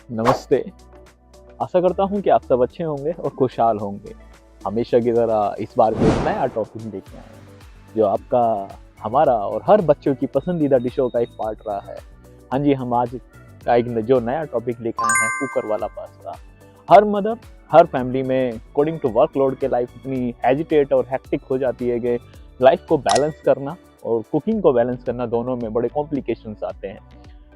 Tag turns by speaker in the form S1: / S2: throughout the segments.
S1: नमस्ते। आशा करता हूँ कि आप सब अच्छे होंगे और खुशहाल होंगे। हमेशा की तरह इस बार भी एक नया टॉपिक लेके आए हैं, जो आपका, हमारा और हर बच्चों की पसंदीदा डिशों का एक पार्ट रहा है। हाँ जी, हम आज का एक जो नया टॉपिक लेके आए हैं, कुकर वाला पास्ता। हर मदर, हर फैमिली में अकॉर्डिंग टू वर्कलोड के लाइफ इतनी हेजिटेट और हेक्टिक हो जाती है कि लाइफ को बैलेंस करना और कुकिंग को बैलेंस करना, दोनों में बड़े कॉम्प्लिकेशंस आते हैं।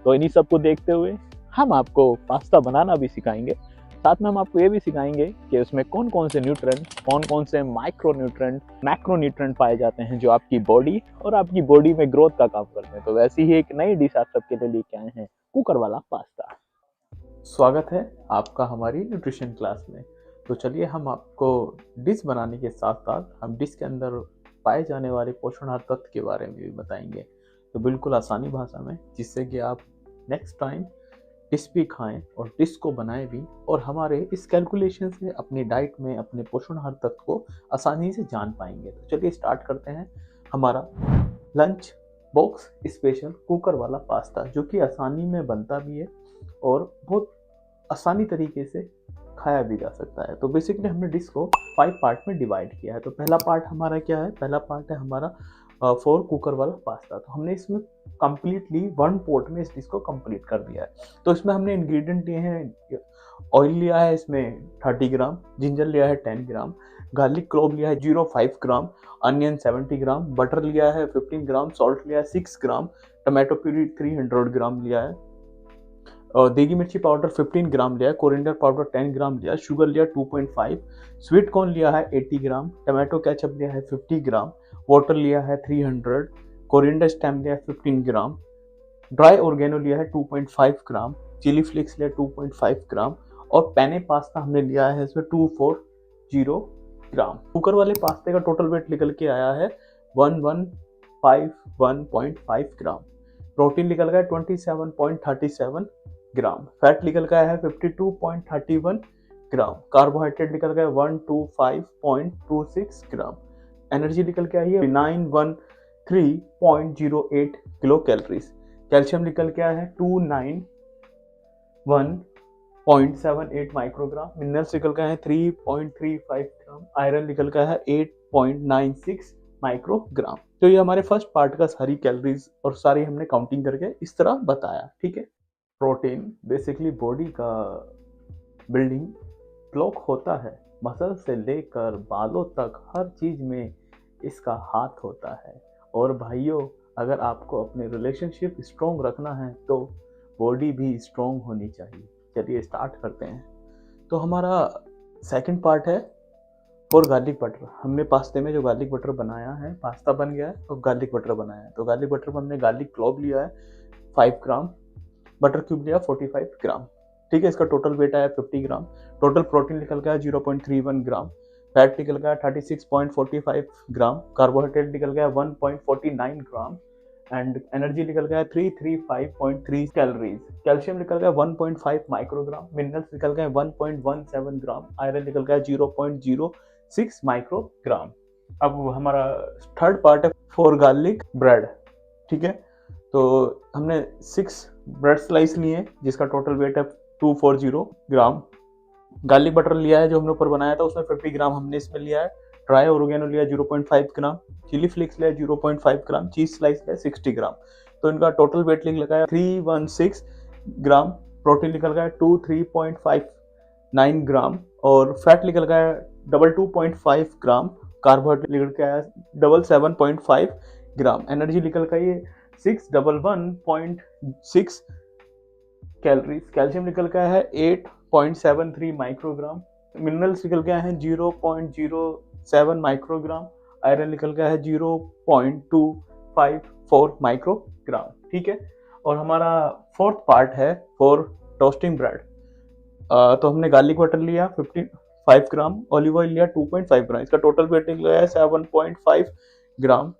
S1: तो इन्हीं सब को देखते हुए हम आपको पास्ता बनाना भी सिखाएंगे। साथ में हम आपको ये भी सिखाएंगे कि उसमें कौन कौन से न्यूट्रेंट, कौन कौन से माइक्रो न्यूट्रेंट, मैक्रो न्यूट्रेंट पाए जाते हैं, जो आपकी बॉडी और आपकी बॉडी में ग्रोथ का काम करते हैं। तो वैसी ही एक नई डिश आप सबके लिए लेके आए हैं, कुकर वाला पास्ता। स्वागत है आपका हमारी न्यूट्रिशन क्लास में। तो चलिए, हम आपको डिश बनाने के साथ साथ हम डिश के अंदर पाए जाने वाले पोषणार्थ तत्व के बारे में भी बताएंगे, तो बिल्कुल आसानी भाषा में, जिससे कि आप नेक्स्ट टाइम डिश भी खाएं और डिश को बनाएं भी, और हमारे इस कैलकुलेशन से अपनी डाइट में अपने पोषणार्थ तत्व को आसानी से जान पाएंगे। तो चलिए स्टार्ट करते हैं हमारा लंच बॉक्स स्पेशल कुकर वाला पास्ता, जो कि आसानी में बनता भी है और बहुत आसानी तरीके से खाया भी जा सकता है। तो बेसिकली हमने डिश को 5 पार्ट में डिवाइड किया है। तो पहला पार्ट हमारा क्या है? पहला पार्ट है हमारा 4 कुकर वाला पास्ता। तो हमने इसमें कंप्लीटली 1 पोर्ट में इस डिश को कंप्लीट कर दिया है। तो इसमें हमने इंग्रेडिएंट लिए हैं, ऑयल लिया है इसमें 30 ग्राम, जिंजर लिया है 10 ग्राम, गार्लिक क्लोव लिया है 0.5 ग्राम, अनियन 70 ग्राम, बटर लिया है 15 ग्राम, सॉल्ट लिया है 6 ग्राम, टमाटो प्यूरी 300 ग्राम लिया है, और देगी मिर्ची पाउडर 15 ग्राम लिया है, कोरिएंडर पाउडर 10 ग्राम लिया है, शुगर लिया 2.5, स्वीट कॉर्न लिया है 80 ग्राम, टमाटो केचप लिया है 50 ग्राम, वाटर लिया है 300, कोरिएंडर स्टेम लिया है 15 ग्राम, ड्राई ऑर्गेनो लिया है 2.5 ग्राम, चिली फ्लेक्स लिया 2.5 ग्राम, और पेने पास्ता हमने लिया है इसमें 240 ग्राम। कुकर वाले पास्ते का टोटल वेट निकल के आया है 1151.5 ग्राम। प्रोटीन निकल गया 27.37 ग्राम, फैट निकल गया है 52.31 ग्राम, कार्बोहाइड्रेट निकल गया 125.26 ग्राम, एनर्जी निकल के आई है 913.08 किलो कैलोरीज, कैल्शियम निकल के आया है 291.78 माइक्रोग्राम, मिनरल्स निकल गया है 3.35 ग्राम, आयरन निकल गया है 8.96 माइक्रोग्राम। तो ये हमारे फर्स्ट पार्ट का सारी कैलोरीज और सारी हमने काउंटिंग करके इस तरह बताया, ठीक है। प्रोटीन बेसिकली बॉडी का बिल्डिंग ब्लॉक होता है, मसल से लेकर बालों तक हर चीज में इसका हाथ होता है। और भाइयों, अगर आपको अपने रिलेशनशिप स्ट्रॉन्ग रखना है तो बॉडी भी स्ट्रॉन्ग होनी चाहिए। चलिए स्टार्ट करते हैं। तो हमारा सेकंड पार्ट है और गार्लिक बटर। हमने पास्ते में जो गार्लिक बटर बनाया है, पास्ता बन गया है और गार्लिक बटर बनाया है। तो गार्लिक बटर में हमने गार्लिक क्लॉव लिया है 5 ग्राम, बटर क्यूब लिया 45 ग्राम, ठीक है। इसका टोटल वेट आया 50 ग्राम। टोटल प्रोटीन निकल गया 0.31 ग्राम, फैट निकल गया 36.45 ग्राम, कार्बोहाइड्रेट निकल गया 1.49 ग्राम, एंड एनर्जी निकल गया 335.3 कैलोरीज, कैल्शियम निकल गया 1.5 माइक्रोग्राम, मिनरल्स निकल गए 1.17 ग्राम, आयरन निकल गया 0.06 माइक्रोग्राम। अब हमारा थर्ड पार्ट है 4 गार्लिक ब्रेड, ठीक है। तो हमने 6 ब्रेड स्लाइस लिए जिसका टोटल वेट है 240 ग्राम। गार्लिक बटर लिया है जो हमने ऊपर बनाया था, उसमें 50 ग्राम हमने इसमें लिया है। ड्राई ऑर्गेनो लिया 0.5 ग्राम, चिली फ्लेक्स लिया 0.5 ग्राम, चीज स्लाइस लिया 60 ग्राम। तो इनका टोटल वेट निकल गया 316 ग्राम, प्रोटीन निकल गया 23.59 ग्राम, और फैट निकल गया 22.5 ग्राम, कार्बोहाइड्रेट निकल गया 77.5 ग्राम, एनर्जी निकल गई 611.6 कैलोरीज, कैल्शियम निकल गया है 8.73 माइक्रोग्राम, मिनरल्स निकल गया है 0.07 माइक्रोग्राम, आयरन निकल गया है 0.254 माइक्रोग्राम, ठीक है। और हमारा फोर्थ पार्ट है फॉर टोस्टिंग ब्रेड। तो हमने गार्लिक बटर लिया 55 ग्राम, ऑलिव ऑयल लिया 2.5 ग्राम, इसका टोटल वेट निकल गया है 7.5 ग्राम।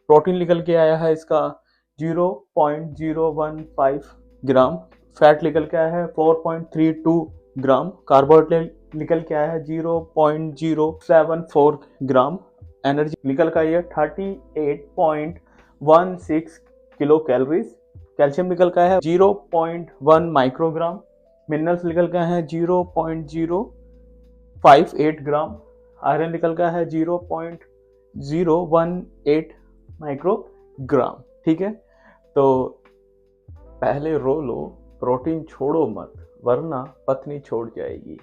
S1: प्रोटीन निकल के आया है इसका 0.015 ग्राम, फैट निकल के आया है 4.32 ग्राम, कार्बोहाइड्रेट निकल के आया है 0.074 ग्राम, एनर्जी निकल के आई है 38.16 किलो कैलोरीज, कैल्शियम निकल का है 0.1 माइक्रोग्राम, मिनरल्स निकल का है 0.058 ग्राम, आयरन निकल का है 0.018 माइक्रोग्राम। ठीक है, तो पहले रो लो, प्रोटीन छोड़ो मत वरना पत्नी छोड़ जाएगी।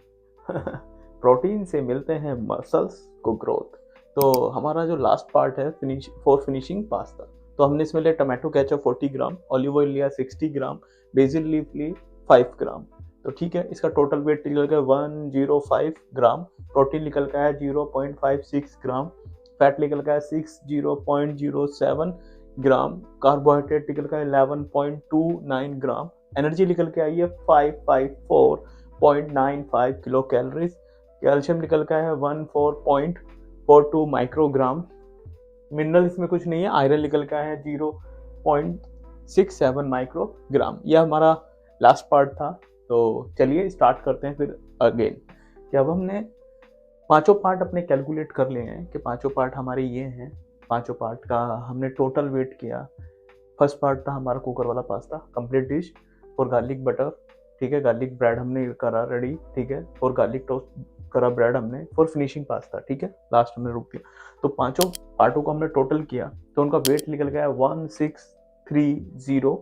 S1: प्रोटीन से मिलते हैं मसल्स को ग्रोथ। तो हमारा जो लास्ट पार्ट है फॉर फिनिशिंग पास्ता, तो हमने इसमें लिया टमाटो केचप 40 ग्राम, ऑलिव ऑयल लिया 60 ग्राम, बेसिल लीफ ली 5 ग्राम। तो ठीक है, इसका टोटल वेट निकल गया 105 ग्राम, प्रोटीन निकल का है 0.56 ग्राम, फैट निकल का है 60.07 ग्राम, कार्बोहाइड्रेट निकल का है 11.29 ग्राम, एनर्जी निकल के आई है 554.95 किलो कैलोरीज, कैल्शियम निकल का है 14.42 माइक्रोग्राम, मिनरल इसमें कुछ नहीं है, आयरन निकल का है 0.67 माइक्रोग्राम। यह हमारा लास्ट पार्ट था। तो चलिए स्टार्ट करते हैं फिर अगेन कि अब हमने पांचों पार्ट अपने कैलकुलेट कर लिए हैं कि पांचों पार्ट हमारे ये हैं। पांचों पार्ट का हमने टोटल वेट किया। फर्स्ट पार्ट था हमारा कुकर वाला पास्ता, कंप्लीट डिश और गार्लिक बटर। ठीक है, गार्लिक ब्रेड हमने करा रेडी। ठीक है, और गार्लिक टोस्ट करा ब्रेड हमने फॉर फिनिशिंग पास्ता। ठीक है, लास्ट हमने रुक दिया। तो पांचों पार्टों को हमने टोटल किया तो उनका वेट निकल गया 1630।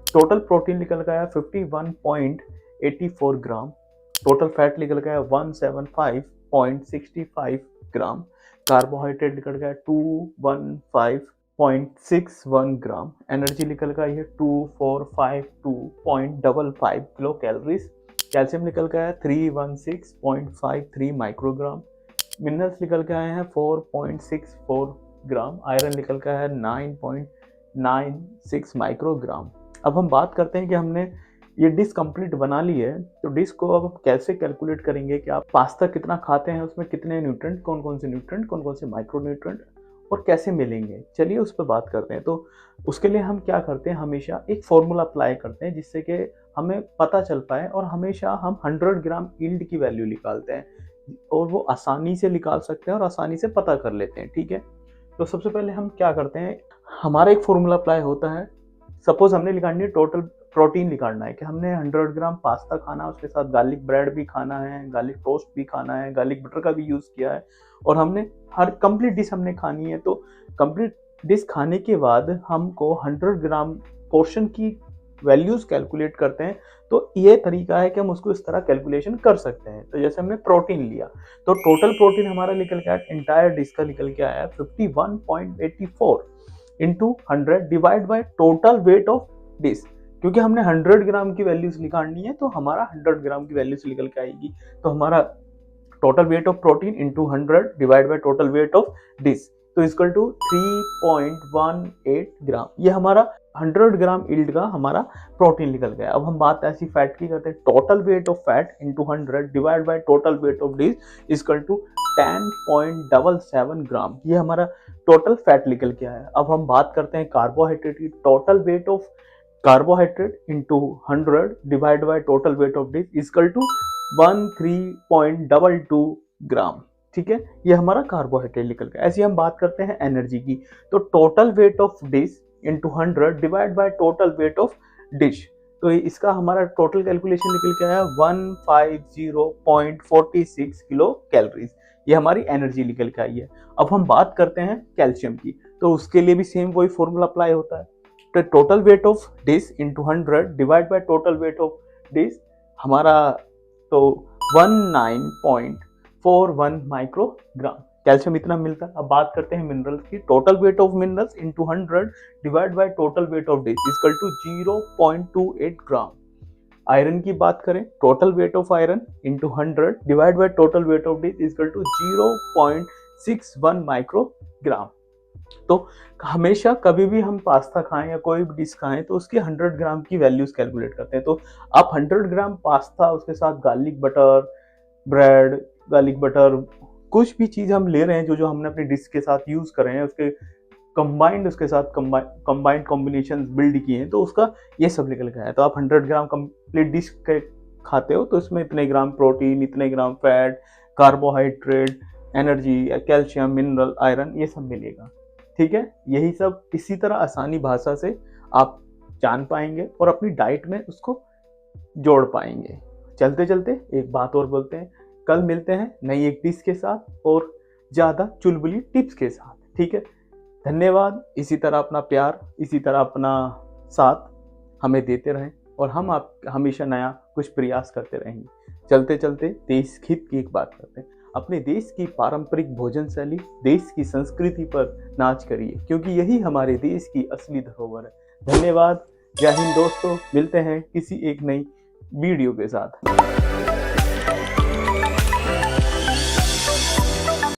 S1: टोटल प्रोटीन निकल गया 51.84 ग्राम, टोटल फैट निकल गया 175.65 ग्राम, कार्बोहाइड्रेट निकल गया 215.61 ग्राम, एनर्जी निकल गया है 2452.55 किलो कैलोरीज, कैल्शियम निकल गया है 316.53 माइक्रोग्राम, मिनरल्स निकल के आए हैं 4.64 ग्राम, आयरन निकल का है 9.96 माइक्रोग्राम। अब हम बात करते हैं कि हमने ये डिश कंप्लीट बना ली है, तो डिश को अब हम कैसे कैलकुलेट करेंगे कि आप पास्ता कितना खाते हैं, उसमें कितने न्यूट्रिएंट, कौन कौन से माइक्रो न्यूट्रिएंट और कैसे मिलेंगे। चलिए उस पर बात करते हैं। तो उसके लिए हम क्या करते हैं, हमेशा एक फॉर्मूला अप्लाई करते हैं जिससे कि हमें पता चल पाए, और हमेशा हम 100 ग्राम यील्ड की वैल्यू निकालते हैं और वो आसानी से निकाल सकते हैं और आसानी से पता कर लेते हैं। ठीक है, तो सबसे पहले हम क्या करते हैं, हमारा एक फॉर्मूला अप्लाई होता है। सपोज हमने निकालनी है टोटल प्रोटीन निकालना है कि हमने 100 ग्राम पास्ता खाना है, उसके साथ गार्लिक ब्रेड भी खाना है, गार्लिक टोस्ट भी खाना है, गार्लिक बटर का भी यूज़ किया है, और हमने हर कंप्लीट डिश हमने खानी है। तो कंप्लीट डिश खाने के बाद हमको 100 ग्राम पोर्शन की वैल्यूज कैलकुलेट करते हैं। तो ये तरीका है कि हम उसको इस तरह कैलकुलेशन कर सकते हैं। तो जैसे हमने प्रोटीन लिया तो टोटल प्रोटीन हमारा निकल के आया, इंटायर डिश का निकल के आया 51.84 into 100 divide by total weight of dish. क्योंकि हमने 100 ग्राम की वैल्यूज निकालनी है तो हमारा 100 ग्राम की वैल्यूज निकल के आएगी। तो हमारा total weight of protein into 100 divide by total weight of dish, तो इक्वल टू 3.18 ग्राम। ये हमारा 100 ग्राम यील्ड का हमारा प्रोटीन निकल गया। अब हम बात ऐसी फैट की करते हैं, total weight of fat into 100 divide by total weight of dish equal to 10.77 gram. ये हमारा टोटल फैट निकल के आया। अब हम बात करते हैं कार्बोहाइड्रेट की, total weight of carbohydrate into 100 divide by total weight of dish equal to 13.22 gram. ठीक है, ये हमारा कार्बोहाइड्रेट निकल गया। ऐसे हम बात करते हैं एनर्जी की, तो total weight of dish into 100 divide by total weight of dish, तो इसका हमारा टोटल कैलकुलेशन निकल के आया 150.46 किलो कैलोरीज। ये हमारी एनर्जी निकल के आई है। अब हम बात करते हैं कैल्शियम की, तो उसके लिए भी सेम वही फॉर्मूला अप्लाई होता है। तो total weight of dish into 100 divide by total weight of dish हमारा तो 19.41 माइक्रोग्राम कैल्शियम इतना मिलता है। अब बात करते हैं मिनरल्स की, total weight of minerals into 100 divide by total weight of dish equal to 0.28 gram. Iron की बात करें, total weight of iron into 100 divide by total weight of dish equal to 0.61 microgram. तो हमेशा कभी भी हम पास्ता खाएं या कोई भी डिश खाएं तो उसकी 100 ग्राम की वैल्यूज कैलकुलेट करते हैं। तो आप 100 ग्राम पास्ता, उसके साथ garlic butter, bread, garlic butter, कुछ भी चीज़ हम ले रहे हैं जो हमने अपनी डिश के साथ यूज़ कर रहे हैं, उसके कंबाइंड, उसके साथ कंबाइंड कॉम्बिनेशन बिल्ड किए हैं, तो उसका ये सब निकल गया है। तो आप 100 ग्राम कंप्लीट डिश के खाते हो तो इसमें इतने ग्राम प्रोटीन, इतने ग्राम fat, carbohydrate, energy, calcium, mineral, iron, ये सब मिलेगा। ठीक है, यही सब इसी तरह आसानी भाषा से आप जान पाएंगे और अपनी डाइट में उसको जोड़ पाएंगे। चलते चलते एक बात और बोलते हैं, कल मिलते हैं नई एक डिश के साथ और ज़्यादा चुलबुली टिप्स के साथ, ठीक है। धन्यवाद। इसी तरह अपना प्यार, इसी तरह अपना साथ हमें देते रहें और हम आप हमेशा नया कुछ प्रयास करते रहेंगे। चलते चलते देश हित की एक बात करते हैं, अपने देश की पारंपरिक भोजन शैली, देश की संस्कृति पर नाच करिए, क्योंकि यही हमारे देश की असली धरोहर है। धन्यवाद। जय हिंद दोस्तों, मिलते हैं किसी एक नई वीडियो के साथ।